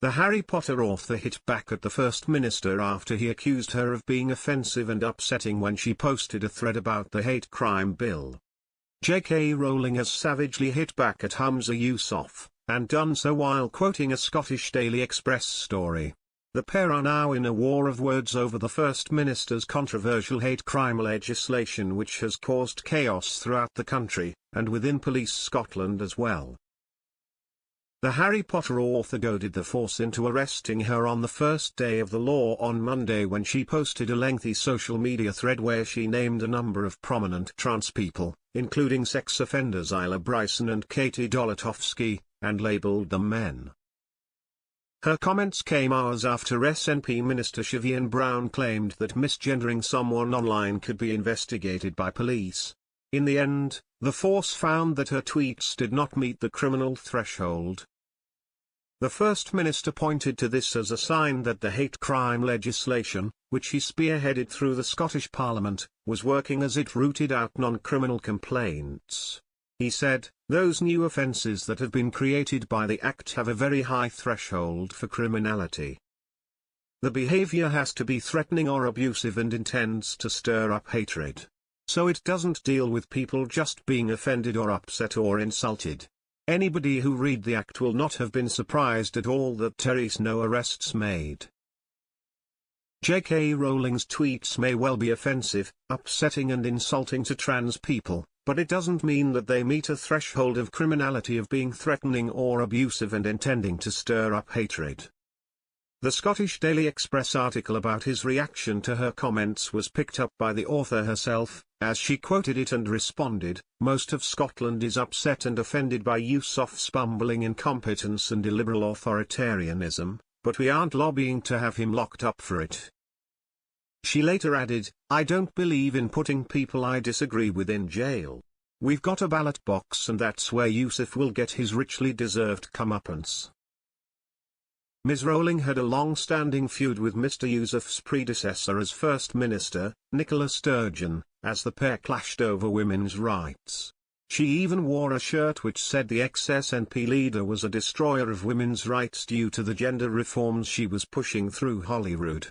The Harry Potter author hit back at the First Minister after he accused her of being offensive and upsetting when she posted a thread about the hate crime bill. J.K. Rowling has savagely hit back at Humza Yousaf, and done so while quoting a Scottish Daily Express story. The pair are now in a war of words over the First Minister's controversial hate crime legislation, which has caused chaos throughout the country, and within Police Scotland as well. The Harry Potter author goaded the force into arresting her on the first day of the law on Monday when she posted a lengthy social media thread where she named a number of prominent trans people, including sex offenders Isla Bryson and Katie Dolitovsky, and labeled them men. Her comments came hours after SNP Minister Siobhan Brown claimed that misgendering someone online could be investigated by police. In the end, the force found that her tweets did not meet the criminal threshold. The First Minister pointed to this as a sign that the hate crime legislation, which he spearheaded through the Scottish Parliament, was working as it rooted out non-criminal complaints. He said, "Those new offences that have been created by the Act have a very high threshold for criminality. The behaviour has to be threatening or abusive and intends to stir up hatred. So it doesn't deal with people just being offended or upset or insulted. Anybody who read the Act will not have been surprised at all that there is no arrests made." J.K. Rowling's tweets may well be offensive, upsetting and insulting to trans people, but it doesn't mean that they meet a threshold of criminality of being threatening or abusive and intending to stir up hatred. The Scottish Daily Express article about his reaction to her comments was picked up by the author herself, as she quoted it and responded, "Most of Scotland is upset and offended by Yousaf's bumbling incompetence and illiberal authoritarianism, but we aren't lobbying to have him locked up for it." She later added, "I don't believe in putting people I disagree with in jail. We've got a ballot box and that's where Yousaf will get his richly deserved comeuppance." Ms. Rowling had a long-standing feud with Mr. Yousaf's predecessor as First Minister, Nicola Sturgeon, as the pair clashed over women's rights. She even wore a shirt which said the ex-SNP leader was a destroyer of women's rights due to the gender reforms she was pushing through Holyrood.